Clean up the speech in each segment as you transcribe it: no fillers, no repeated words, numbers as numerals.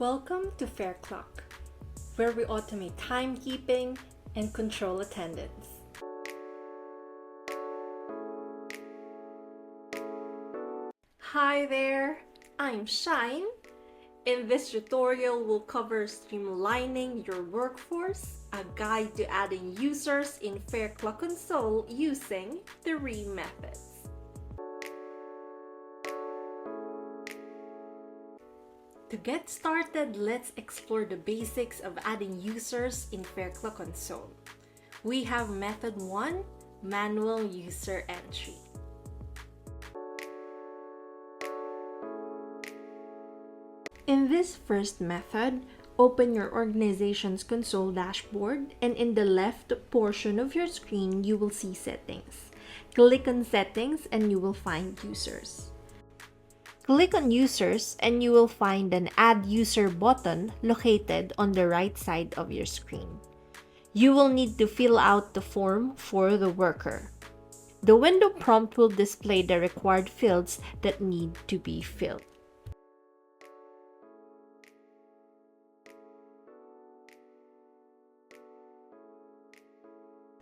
Welcome to Fareclock, where we automate timekeeping and control attendance. Hi there, I'm Shine. In this tutorial, we'll cover streamlining your workforce, a guide to adding users in Fareclock console using 3 methods. To get started, let's explore the basics of adding users in Fareclock console. We have method 1, manual user entry. In this first method, open your organization's console dashboard, and in the left portion of your screen, you will see settings. Click on settings and you will find users. Click on users and you will find an add user button located on the right side of your screen. You will need to fill out the form for the worker. The window prompt will display the required fields that need to be filled.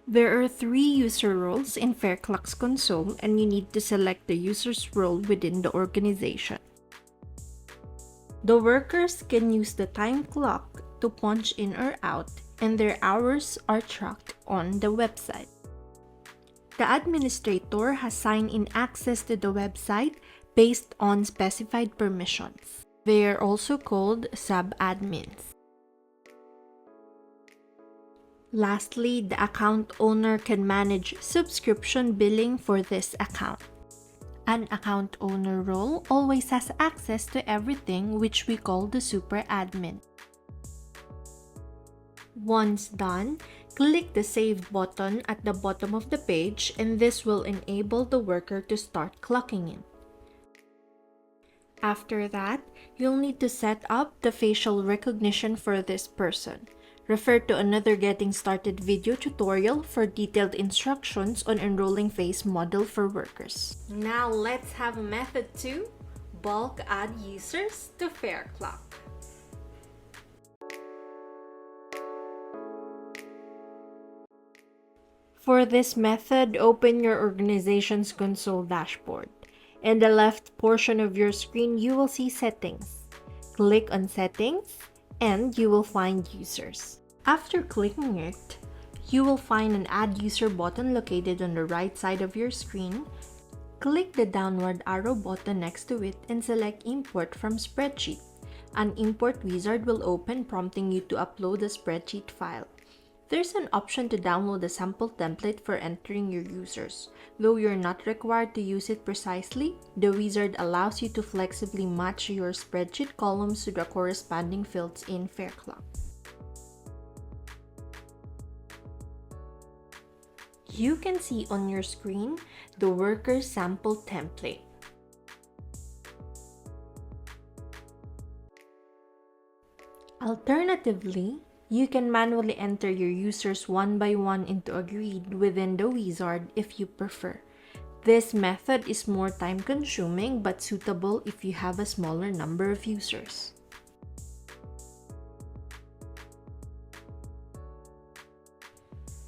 There are 3 user roles in Fareclock's console, and you need to select the user's role within the organization. The workers can use the time clock to punch in or out, and their hours are tracked on the website. The administrator has sign-in access to the website based on specified permissions. They are also called sub-admins. Lastly, the account owner can manage subscription billing for this account. An account owner role always has access to everything, which we call the super admin. Once done, click the Save button at the bottom of the page, and this will enable the worker to start clocking in. After that, you'll need to set up the facial recognition for this person. Refer to another Getting Started video tutorial for detailed instructions on enrolling face model for workers. Now let's have method 2, bulk add users to Fareclock. For this method, open your organization's console dashboard. In the left portion of your screen, you will see settings. Click on settings and you will find users. After clicking it, you will find an add user button located on the right side of your screen. Click the downward arrow button next to it and select import from spreadsheet. An import wizard will open, prompting you to upload a spreadsheet file. There's an option to download a sample template for entering your users. Though you're not required to use it precisely, the wizard allows you to flexibly match your spreadsheet columns to the corresponding fields in Fareclock. You can see on your screen the worker sample template. Alternatively, you can manually enter your users one by one into a grid within the wizard if you prefer. This method is more time-consuming but suitable if you have a smaller number of users.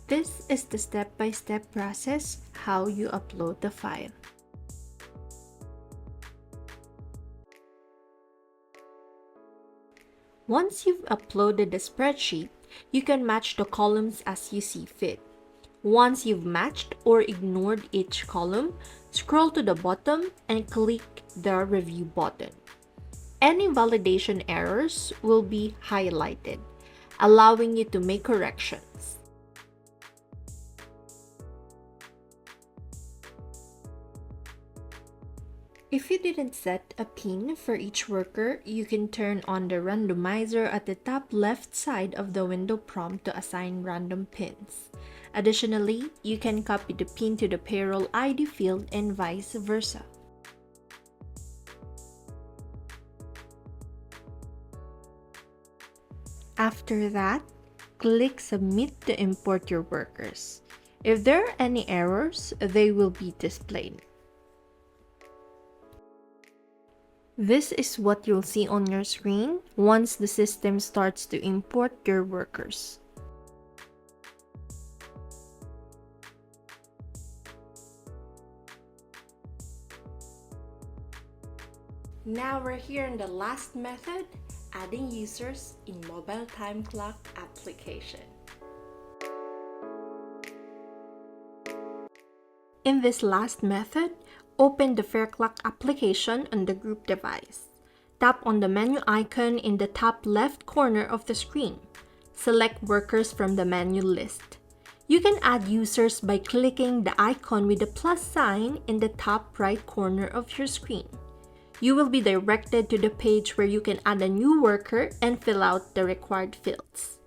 This is the step-by-step process how you upload the file. Once you've uploaded the spreadsheet, you can match the columns as you see fit. Once you've matched or ignored each column, scroll to the bottom and click the Review button. Any validation errors will be highlighted, allowing you to make corrections. If you didn't set a pin for each worker, you can turn on the randomizer at the top left side of the window prompt to assign random pins. Additionally, you can copy the pin to the payroll ID field and vice versa. After that, click Submit to import your workers. If there are any errors, they will be displayed. This is what you'll see on your screen once the system starts to import your workers. Now we're here in the last method, adding users in mobile time clock application. In this last method, open the Fareclock application on the group device. Tap on the menu icon in the top left corner of the screen. Select workers from the menu list. You can add users by clicking the icon with the plus sign in the top right corner of your screen. You will be directed to the page where you can add a new worker and fill out the required fields.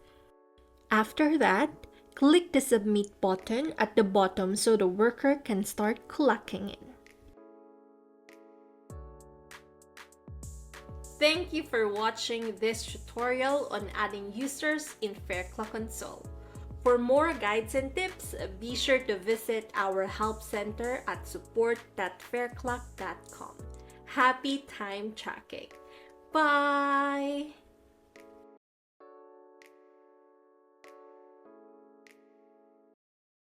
After that, click the Submit button at the bottom so the worker can start clocking in. Thank you for watching this tutorial on adding users in Fareclock console. For more guides and tips, be sure to visit our help center at support.fareclock.com. Happy time tracking! Bye!